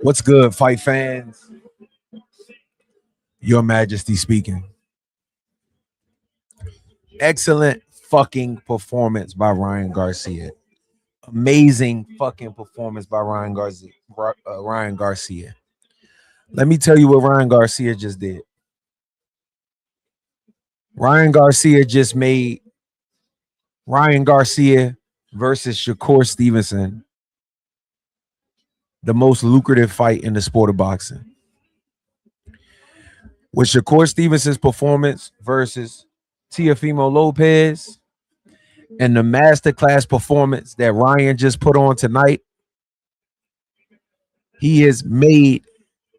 What's good, fight fans? Your Majesty speaking. Excellent fucking performance by Ryan Garcia. Amazing fucking performance by Ryan Garcia. Ryan Garcia. Let me tell you what Ryan Garcia just did. Ryan Garcia just made Ryan Garcia versus Shakur Stevenson the most lucrative fight in the sport of boxing. With Shakur Stevenson's performance versus Teofimo Lopez and the masterclass performance that Ryan just put on tonight, he has made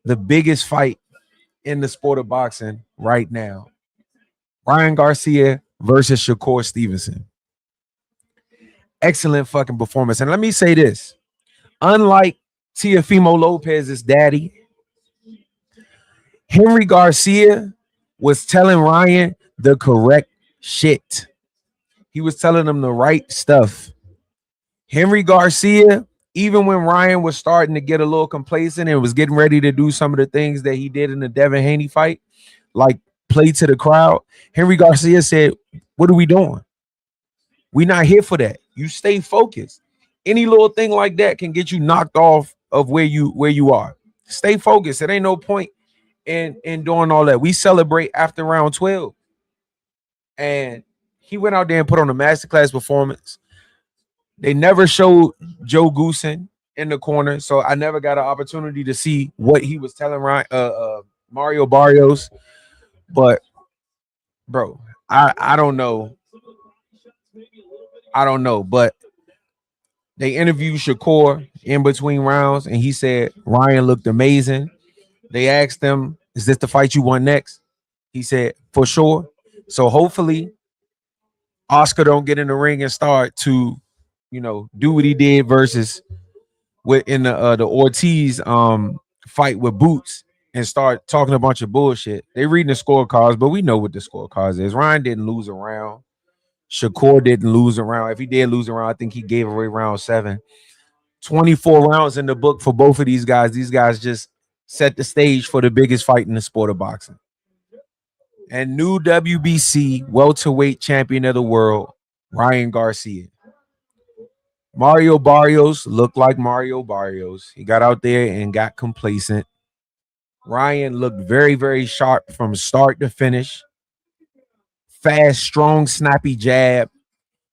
the biggest fight in the sport of boxing right now. Ryan Garcia versus Shakur Stevenson. Excellent fucking performance. And let me say this. Unlike Teofimo Lopez's daddy, Henry Garcia was telling Ryan the correct shit. He was telling him the right stuff. Henry Garcia, even when Ryan was starting to get a little complacent and was getting ready to do some of the things that he did in the Devin Haney fight, like play to the crowd, Henry Garcia said, "What are we doing? We're not here for that. You stay focused. Any little thing like that can get you knocked off of where you are. Stay focused. It ain't no point in doing all that. We celebrate after round 12." And he went out there and put on a masterclass performance. They never showed Joe Goosen in the corner, so I never got an opportunity to see what he was telling Mario Barrios. But bro, I don't know. But they interviewed Shakur in between rounds, and he said Ryan looked amazing. They asked him, "Is this the fight you want next?" He said, "For sure." So hopefully Oscar don't get in the ring and start to, do what he did versus in the Ortiz fight with Boots and start talking a bunch of bullshit. They reading the scorecards, but we know what the scorecards is. Ryan didn't lose a round. Shakur didn't lose a round. If he did lose a round, I think he gave away round 7. 24 rounds in the book for both of these guys. These guys just set the stage for the biggest fight in the sport of boxing. And new WBC welterweight champion of the world, Ryan Garcia. Mario Barrios looked like Mario Barrios. He got out there and got complacent. Ryan looked very, very sharp from start to finish. Fast, strong, snappy jab.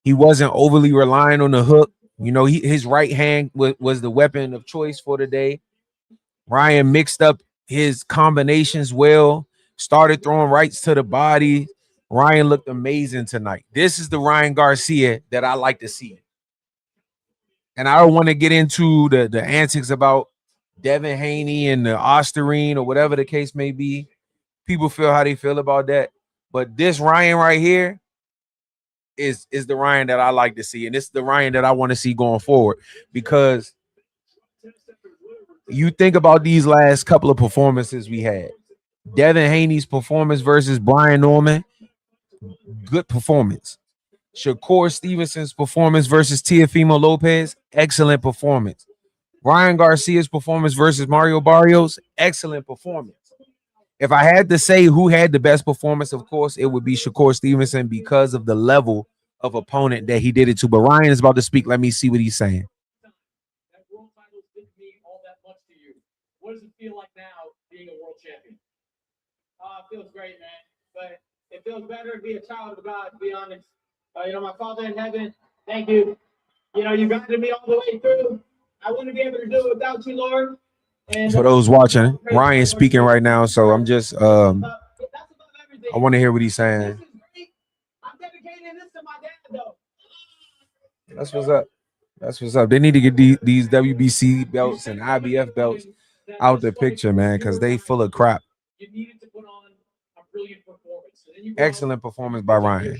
He wasn't overly relying on the hook. His right hand was the weapon of choice for the day. Ryan mixed up his combinations well, started throwing rights to the body. Ryan looked amazing tonight. This is the Ryan Garcia that I like to see. And I don't want to get into the antics about Devin Haney and the Osterine or whatever the case may be. People feel how they feel about that. But this Ryan right here is the Ryan that I like to see. And it's the Ryan that I want to see going forward. Because you think about these last couple of performances we had. Devin Haney's performance versus Brian Norman, good performance. Shakur Stevenson's performance versus Teofimo Lopez, excellent performance. Ryan Garcia's performance versus Mario Barrios, excellent performance. If I had to say who had the best performance, of course, it would be Shakur Stevenson because of the level of opponent that he did it to. But Ryan is about to speak. Let me see what he's saying. That world title didn't mean all that much to you. What does it feel like now being a world champion? It feels great, man. But it feels better to be a child of God, to be honest. My Father in heaven, thank you. You guided me all the way through. I wouldn't be able to do it without you, Lord. And for those watching, Ryan's speaking right now, so I'm just I want to hear what he's saying. I'm dedicating this to my dad, though. That's what's up. That's what's up. They need to get these WBC belts and IBF belts out the picture, man, because they full of crap. You needed to put on a brilliant performance. Excellent performance by Ryan.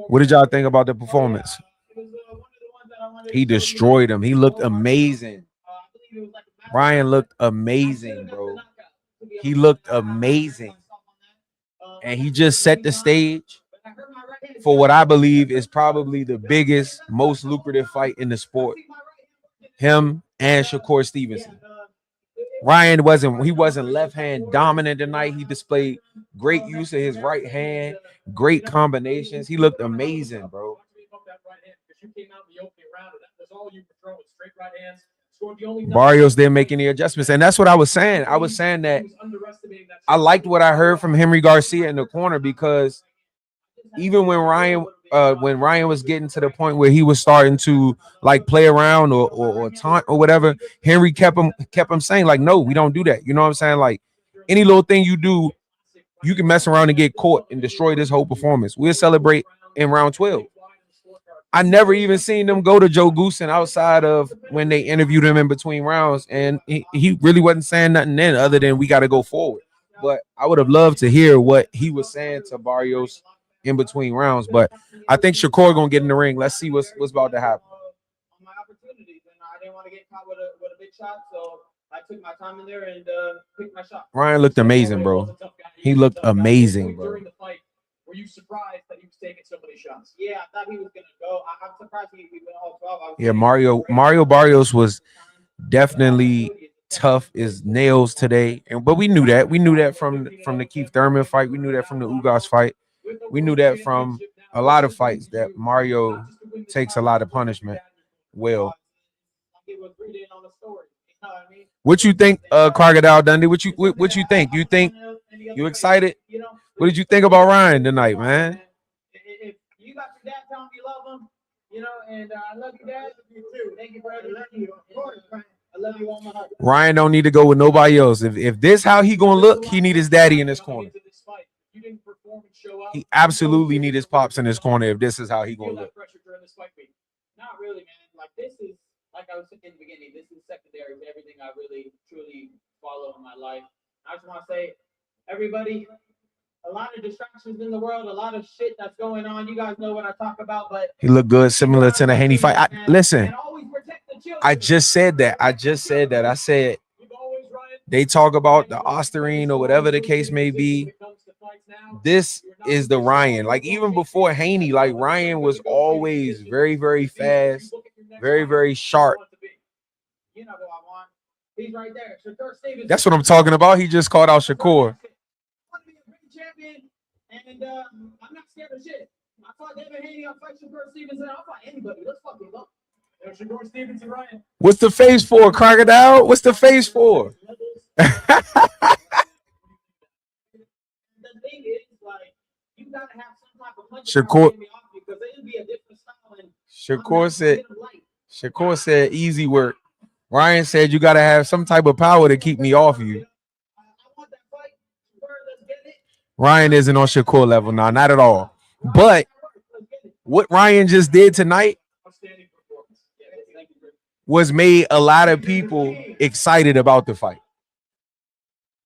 What did y'all think about the performance? He destroyed him. He looked amazing. Ryan looked amazing, bro. He looked amazing. And he just set the stage for what I believe is probably the biggest, most lucrative fight in the sport him and Shakur Stevenson. Ryan wasn't left hand dominant tonight. He displayed great use of his right hand, great combinations. He looked amazing, bro. Barrios didn't make any adjustments, and that's what I was saying. I was saying that I liked what I heard from Henry Garcia in the corner, because even when Ryan was getting to the point where he was starting to like play around or taunt or whatever, Henry kept him saying like, no, we don't do that. You know what I'm saying? Like any little thing you do, you can mess around and get caught and destroy this whole performance. We'll celebrate in round 12. I never even seen them go to Joe Goosen outside of when they interviewed him in between rounds, and he really wasn't saying nothing then other than we got to go forward. But I would have loved to hear what he was saying to Barrios in between rounds. But I think Shakur gonna get in the ring. Let's see what's about to happen. On my opportunities, and I didn't want to get caught with a big shot, so I took my time in there and picked my shot. Ryan looked amazing, bro. He looked amazing, bro. During the fight, were you surprised that he was taking so many shots? Yeah, I thought he was gonna go. I'm surprised he went all 12. Yeah, Mario Barrios was definitely tough as nails today, but we knew that from the Keith Thurman fight. We knew that from the Ugas fight. We knew that from a lot of fights that Mario takes a lot of punishment. Well, what you think, Crocodile Dundee? What you think? You excited? What did you think about Ryan tonight, man? If you got your dad telling you love him, and I love you, Dad. You too. Thank you, brother. I love you all my heart. Ryan don't need to go with nobody else. If this how he gonna look, he need his daddy in his corner. He absolutely need his pops in his corner if this is how he gonna look. Not really, man. Like this is, like I was saying in the beginning, this is secondary to everything I really truly follow in my life. I just want to say, everybody, a lot of distractions in the world, a lot of shit that's going on. You guys know what I talk about, but he looked good, similar to the Haney fight. Listen, I just said that. I said they talk about the Osterine or whatever the case may be. This is the Ryan. Like even before Haney, like Ryan was always very, very fast, very, very sharp. That's what I'm talking about. He just called out Shakur. And I'm not scared of shit. I fought David Haney, I fight Shakur Stevenson, I'll fight anybody. Let's fucking go. Shakur Stevenson, Ryan. What's the face for, Crocodile? What's the face for? The thing is, like, you gotta have some type of punch Shakur, because it'll be a different style. And Shakur said easy work. Ryan said you gotta have some type of power to keep me off you. Ryan isn't on Shakur level now, not at all. But what Ryan just did tonight was made a lot of people excited about the fight.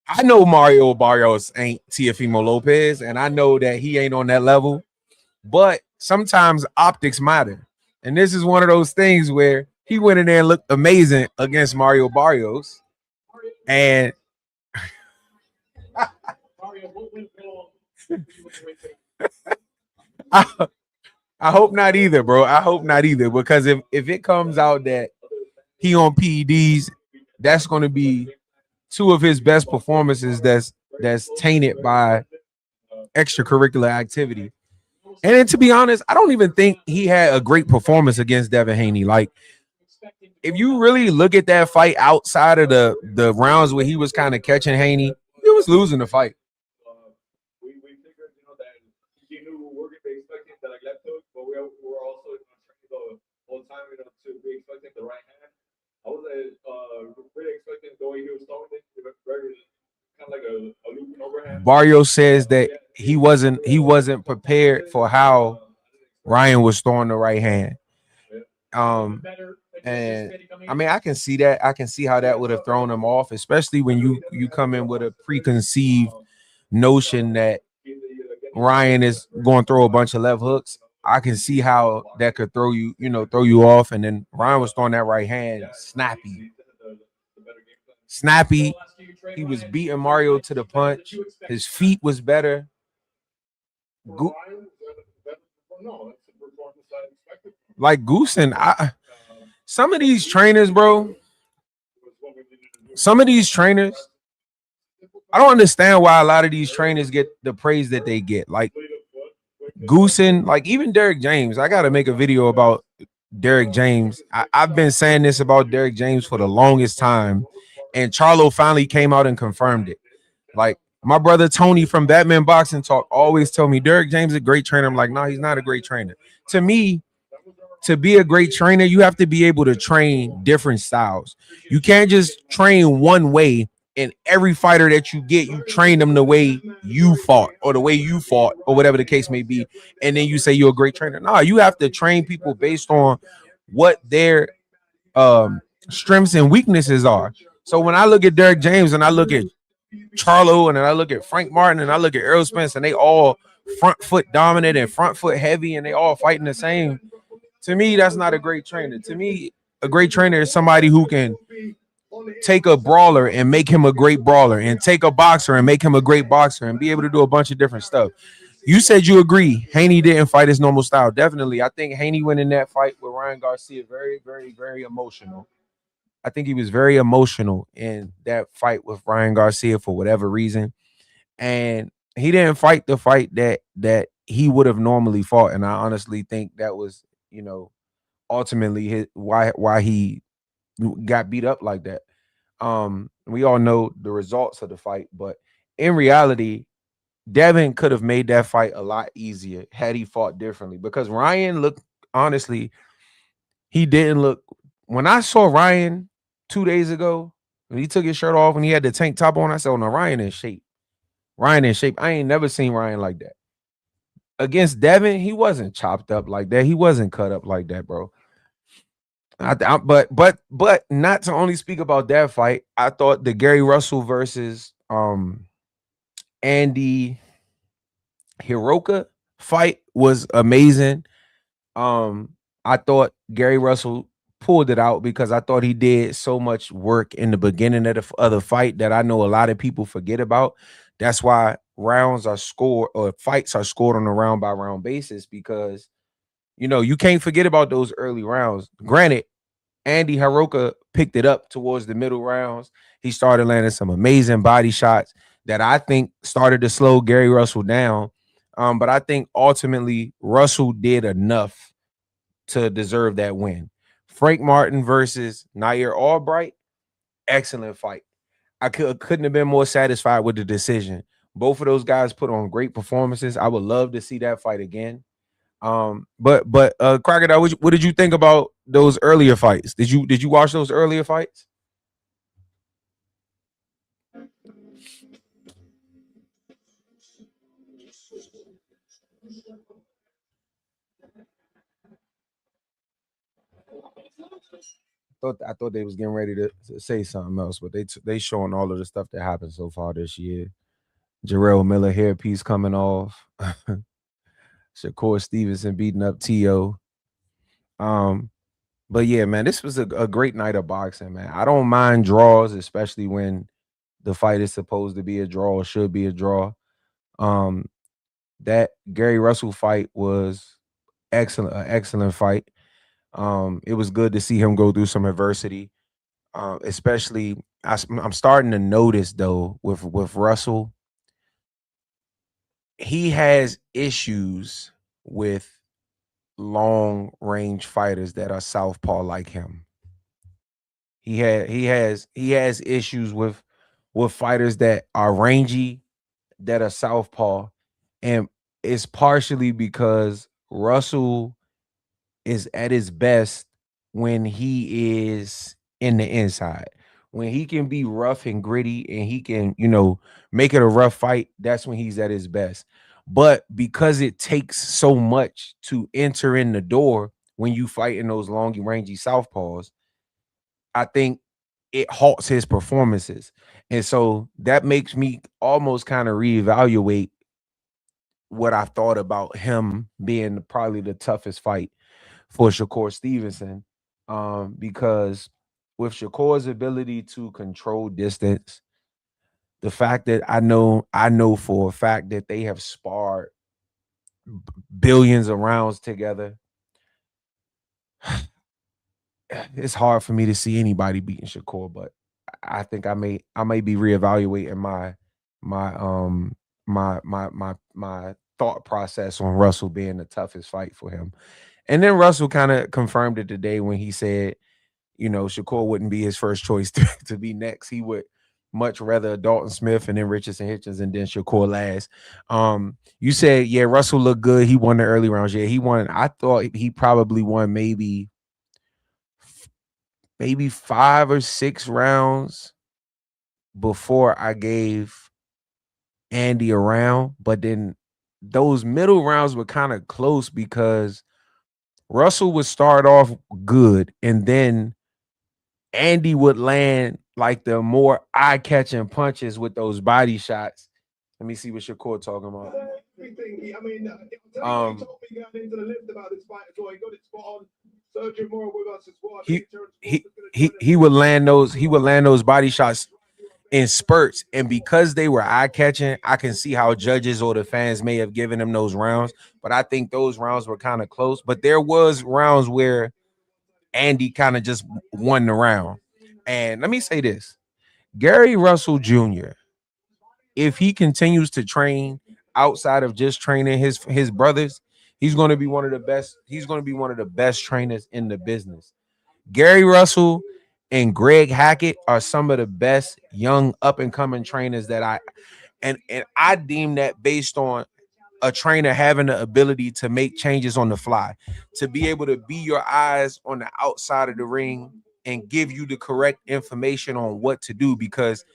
I know Mario Barrios ain't Teofimo Lopez, and I know that he ain't on that level, but sometimes optics matter. And this is one of those things where he went in there and looked amazing against Mario Barrios. And I hope not either, bro. I hope not either, because if it comes out that he on PEDs, that's going to be two of his best performances that's tainted by extracurricular activity. And then, to be honest, I don't even think he had a great performance against Devin Haney. Like, if you really look at that fight outside of the rounds where he was kind of catching Haney, he was losing the fight. We figured, that he knew we were going to be expecting that left hook, but we were also trying the whole time, to be expecting the right hand. I was really expecting the way he was throwing it, kind of like a looping overhand. Barrios says that he wasn't prepared for how Ryan was throwing the right hand. And I mean, I can see that. I can see how that would have thrown him off, especially when you come in with a preconceived notion that Ryan is going to throw a bunch of left hooks. I can see how that could throw you off. And then Ryan was throwing that right hand snappy. He was beating Mario to the punch. His feet was better. Like Goosen, Some of these trainers, bro, some of these trainers, I don't understand why a lot of these trainers get the praise that they get. Like Goosen, like even Derek James. I gotta make a video about Derek James. I've been saying this about Derek James for the longest time, and Charlo finally came out and confirmed it. Like my brother Tony from Batman Boxing Talk always tell me Derek James is a great trainer. I'm like, no, he's not a great trainer. To me, to be a great trainer, you have to be able to train different styles. You can't just train one way and every fighter that you get, you train them the way you fought or the way you fought or whatever the case may be. And then you say you're a great trainer. No, you have to train people based on what their strengths and weaknesses are. So when I look at Derek James and I look at Charlo and then I look at Frank Martin and I look at Errol Spence and they all front foot dominant and front foot heavy and they all fighting the same. To me, that's not a great trainer. To me, a great trainer is somebody who can take a brawler and make him a great brawler and take a boxer and make him a great boxer and be able to do a bunch of different stuff. You said you agree. Haney didn't fight his normal style. Definitely. I think Haney went in that fight with Ryan Garcia very, very, very emotional. I think he was very emotional in that fight with Ryan Garcia for whatever reason. And he didn't fight the fight that he would have normally fought. And I honestly think that was, ultimately why he got beat up like that. We all know the results of the fight, but in reality, Devin could have made that fight a lot easier had he fought differently because Ryan looked honestly, he didn't look when I saw Ryan 2 days ago when he took his shirt off and he had the tank top on. I said, oh no, Ryan in shape. Ryan in shape. I ain't never seen Ryan like that. Against Devin, he wasn't chopped up like that. He wasn't cut up like that, bro. But not to only speak about that fight, I thought the Gary Russell versus Andy Hiroka fight was amazing. I thought Gary Russell pulled it out because I thought he did so much work in the beginning of the fight that I know a lot of people forget about. That's why rounds are scored or fights are scored on a round by round basis because you can't forget about those early rounds. Granted, Andy Hiroka picked it up towards the middle rounds. He started landing some amazing body shots that I think started to slow Gary Russell down. But I think ultimately Russell did enough to deserve that win. Frank Martin versus Nair Albright, excellent fight. I couldn't have been more satisfied with the decision. Both of those guys put on great performances. I would love to see that fight again. But Crocodile, what did you think about those earlier fights? Did you watch those earlier fights? I thought they was getting ready to say something else, but they showing all of the stuff that happened so far this year. Jarrell Miller hairpiece coming off. Shakur Stevenson beating up T.O. Um, but yeah, man, this was a great night of boxing, man. I don't mind draws, especially when the fight is supposed to be a draw or should be a draw. Um, that Gary Russell fight was excellent, an excellent fight. It was good to see him go through some adversity. Especially, I'm starting to notice though with Russell, he has issues with long range fighters that are southpaw like him. He has issues with fighters that are rangy that are southpaw, and it's partially because Russell is at his best when he is in the inside. When he can be rough and gritty and he can, make it a rough fight, that's when he's at his best. But because it takes so much to enter in the door when you fight in those long rangy southpaws, I think it halts his performances. And so that makes me almost kind of reevaluate what I thought about him being probably the toughest fight for Shakur Stevenson. Because with Shakur's ability to control distance, the fact that I know for a fact that they have sparred billions of rounds together. it's hard for me to see anybody beating Shakur, but I think I may be reevaluating my my thought process on Russell being the toughest fight for him. And then Russell kind of confirmed it today when he said, Shakur wouldn't be his first choice to be next. He would much rather Dalton Smith and then Richardson Hitchens and then Shakur last. You said, yeah, Russell looked good. He won the early rounds. Yeah, he won. I thought he probably won maybe 5 or 6 rounds before I gave Andy a round. But then those middle rounds were kind of close because Russell would start off good and then Andy would land like the more eye-catching punches with those body shots. Let me see what Shakur talking about. I mean, he told me going into the lift about this fight as well. He got it spot on. Sergio Mora with us as well. He would land those body shots in spurts, and because they were eye-catching, I can see how judges or the fans may have given him those rounds. But I think those rounds were kind of close. But there was rounds where Andy kind of just won the round. And let me say this: Gary Russell Jr., if he continues to train outside of just training his brothers, he's going to be one of the best. He's going to be one of the best trainers in the business. Gary Russell and Greg Hackett are some of the best young up and coming trainers that I deem that based on a trainer having the ability to make changes on the fly, to be able to be your eyes on the outside of the ring and give you the correct information on what to do, because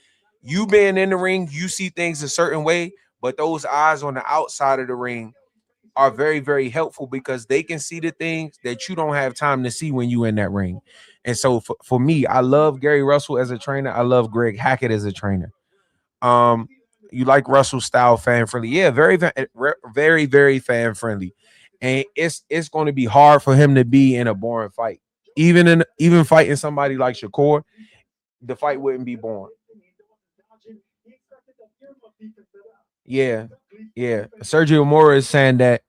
you being in the ring, you see things a certain way, but those eyes on the outside of the ring are very, very helpful because they can see the things that you don't have time to see when you in that ring. And so for me, I love Gary Russell as a trainer. I love Greg Hackett as a trainer. Um, you like Russell style, fan friendly? Yeah, very, very fan friendly. And it's going to be hard for him to be in a boring fight. Even fighting somebody like Shakur, the fight wouldn't be boring. Yeah, yeah. Sergio Mora is saying that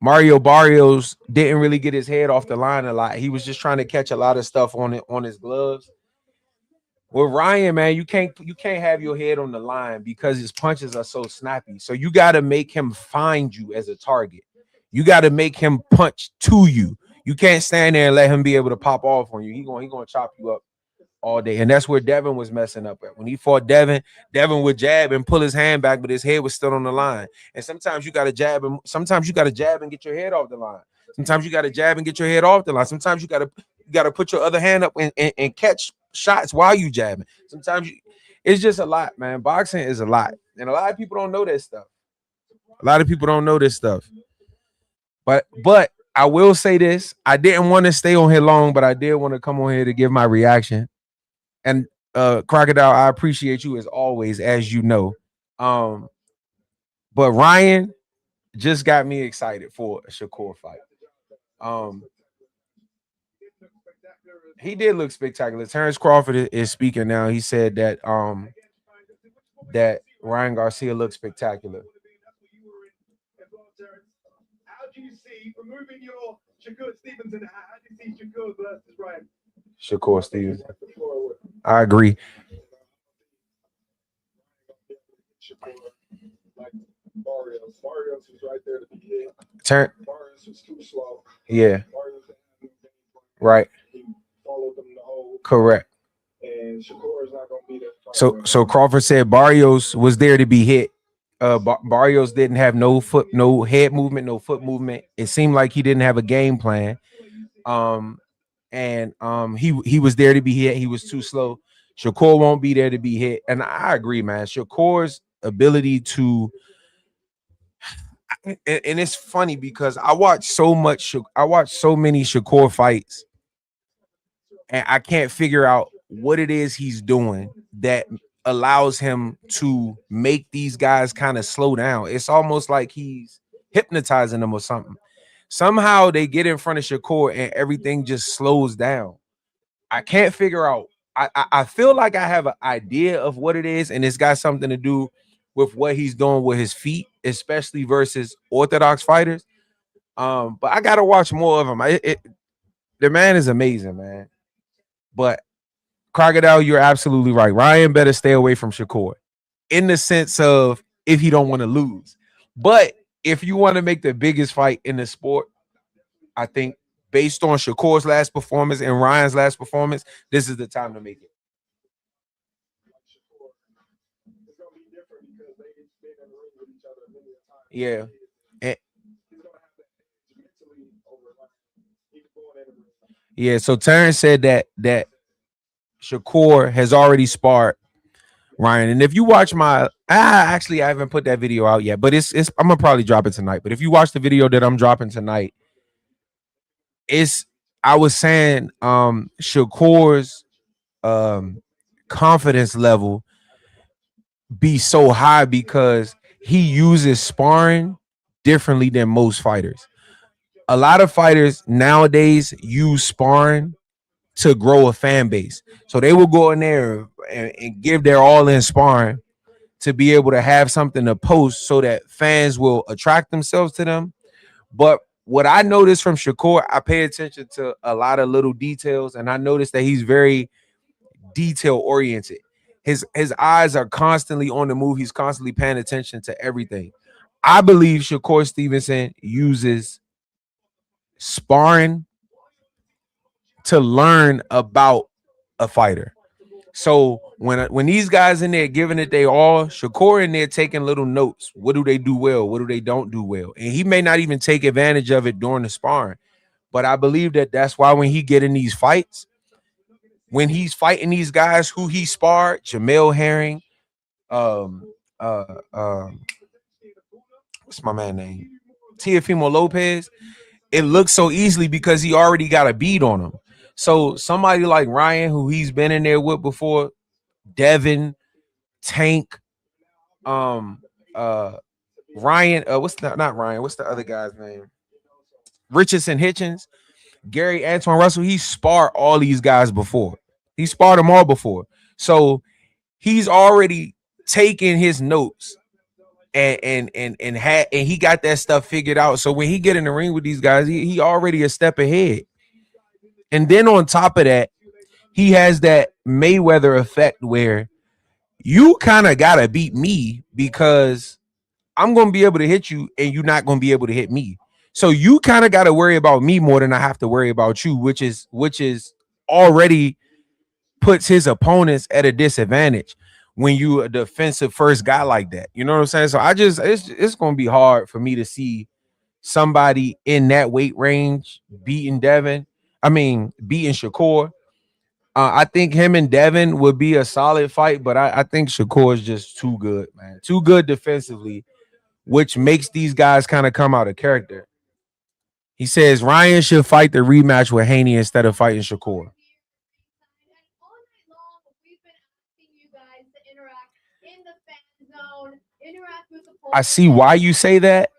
Mario Barrios didn't really get his head off the line a lot. He was just trying to catch a lot of stuff on his gloves. With Ryan, man, you can't have your head on the line because his punches are so snappy. So you got to make him find you as a target. You got to make him punch to you. You can't stand there and let him be able to pop off on you. He gonna chop you up all day. And that's where Devin was messing up at. When he fought Devin would jab and pull his hand back, but his head was still on the line. And sometimes you got to jab and get your head off the line. Sometimes you got to jab and get your head off the line. Sometimes you gotta put your other hand up and catch shots while you jabbing. It's just a lot, man. Boxing is a lot. And a lot of people don't know this stuff. A lot of people don't know this stuff. But I will say this. I didn't want to stay on here long, but I did want to come on here to give my reaction. And Crocodile, I appreciate you as always, as you know. But Ryan just got me excited for a Shakur fight. He did look spectacular. Terrence Crawford is speaking now. He said that Ryan Garcia looked spectacular. How do you see removing your Shakur Stevenson? How do you see Shakur versus Ryan? Shakur Stevens. I agree. Like Barrios was right there to be hit. Barrios was too slow. Yeah. Right. He followed them the whole. Correct. And Shakur is not going to be there. So Crawford said Barrios was there to be hit. Barrios didn't have no head movement, no foot movement. It seemed like he didn't have a game plan. He was there to be hit. He was too slow. Shakur won't be there to be hit. And I agree, man. Shakur's ability to, and it's funny because I watch so many Shakur fights, and I can't figure out what it is he's doing that allows him to make these guys kind of slow down. It's almost like he's hypnotizing them or something. Somehow they get in front of Shakur and everything just slows down. I can't figure out. I feel like I have an idea of what it is, and it's got something to do with what he's doing with his feet, especially versus orthodox fighters. But I gotta watch more of him. the man is amazing, man. But Crocodile, you're absolutely right. Ryan better stay away from Shakur in the sense of if he don't want to lose. But if you want to make the biggest fight in the sport, I think based on Shakur's last performance and Ryan's last performance, this is the time to make it. It's gonna be different because they've been in the ring with each other a million times. Yeah. And, He's gonna have that edge mentally over like even going in the ring. yeah. So Terrence said that Shakur has already sparred Ryan. And if you watch my actually I haven't put that video out yet, but it's I'm gonna probably drop it tonight. But if you watch the video that I'm dropping tonight, it's I was saying Shakur's confidence level be so high because he uses sparring differently than most fighters. A lot of fighters nowadays use sparring to grow a fan base. So they will go in there and give their all in sparring to be able to have something to post so that fans will attract themselves to them. But what I noticed from Shakur, I pay attention to a lot of little details, and I noticed that he's very detail oriented. His eyes are constantly on the move. He's constantly paying attention to everything. I believe Shakur Stevenson uses sparring to learn about a fighter. So when these guys in there giving it they all, Shakur in there taking little notes. What do they do well? What do they don't do well? And he may not even take advantage of it during the sparring. But I believe that that's why when he get in these fights, when he's fighting these guys who he sparred, Jamel Herring, um, uh, um, what's my man name? Teofimo Lopez. It looks so easily because he already got a beat on him. So somebody like Ryan, who he's been in there with before, Devin, Tank, um, Ryan, what's the, not Ryan, what's the other guy's name? Richardson Hitchens, Gary Antoine Russell, he sparred all these guys before. He sparred them all before. So he's already taken his notes and he got that stuff figured out. So when he get in the ring with these guys, he already a step ahead. And then on top of that, he has that Mayweather effect where you kind of gotta beat me because I'm gonna be able to hit you and you're not gonna be able to hit me. So you kind of gotta worry about me more than I have to worry about you, which is already puts his opponents at a disadvantage when you a defensive first guy like that. You know what I'm saying? So it's gonna be hard for me to see somebody in that weight range beating Devin. I mean, beating Shakur. I think him and Devin would be a solid fight, but I think Shakur is just too good, man. Too good defensively, which makes these guys kind of come out of character. He says Ryan should fight the rematch with Haney instead of fighting Shakur. I see why you say that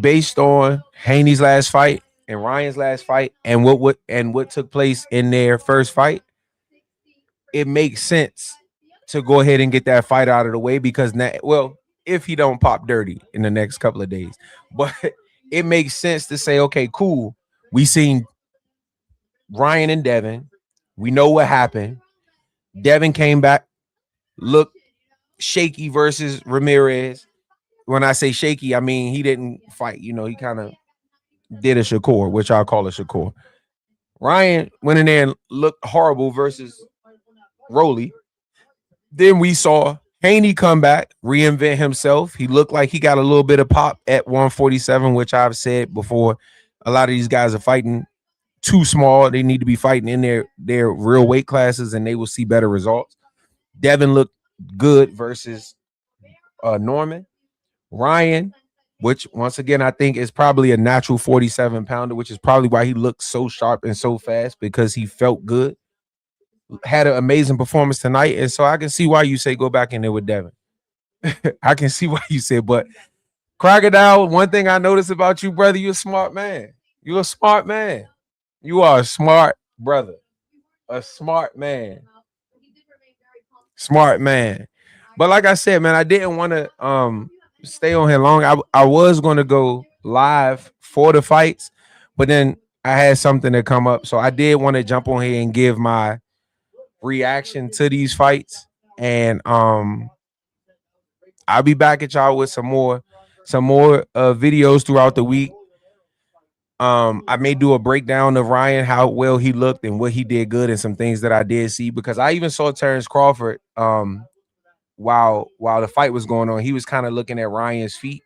based on Haney's last fight and Ryan's last fight and what took place in their first fight. It makes sense to go ahead and get that fight out of the way because now, well, if he don't pop dirty in the next couple of days, but it makes sense to say, okay, cool. We seen Ryan and Devin. We know what happened. Devin came back, looked shaky versus Ramirez. When I say shaky, I mean he didn't fight. You know, he kind of did a Shakur, which I'll call a Shakur. Ryan went in there and looked horrible versus Rolly. Then we saw Haney come back, reinvent himself. He looked like he got a little bit of pop at 147, which I've said before. A lot of these guys are fighting too small. They need to be fighting in their real weight classes, and they will see better results. Devin looked good versus Norman. Ryan, which once again I think is probably a natural 47 pounder, which is probably why he looked so sharp and so fast because he felt good. Had an amazing performance tonight, and so I can see why you say go back in there with Devin. I can see why you said, but Crocodile, one thing I noticed about you, brother, you're a smart man. You're a smart man. You are a smart brother, a smart man, smart man. But like I said, man, I didn't want to stay on here long. I was going to go live for the fights, but then I had something to come up, so I did want to jump on here and give my reaction to these fights, and I'll be back at y'all with some more videos throughout the week. I may do a breakdown of Ryan, how well he looked and what he did good, and some things that I did see, because I even saw Terrence Crawford while the fight was going on. He was kind of looking at Ryan's feet,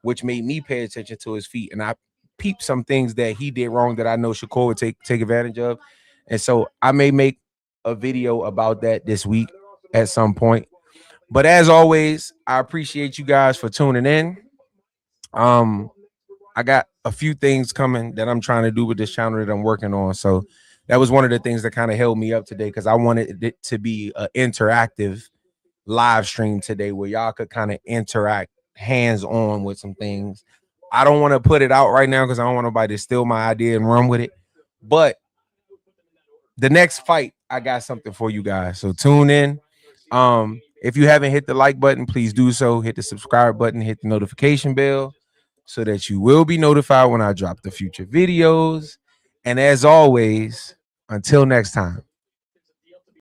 which made me pay attention to his feet, and I peeped some things that he did wrong that I know Shakur would take advantage of, and so I may make a video about that this week at some point. But as always, I appreciate you guys for tuning in. I got a few things coming that I'm trying to do with this channel that I'm working on. So that was one of the things that kind of held me up today, because I wanted it to be an interactive live stream today where y'all could kind of interact hands on with some things. I don't want to put it out right now because I don't want nobody to steal my idea and run with it. But the next fight, I got something for you guys. So tune in. If you haven't hit the like button, please do so. Hit the subscribe button, hit the notification bell, so that you will be notified when I drop the future videos. And as always, until next time.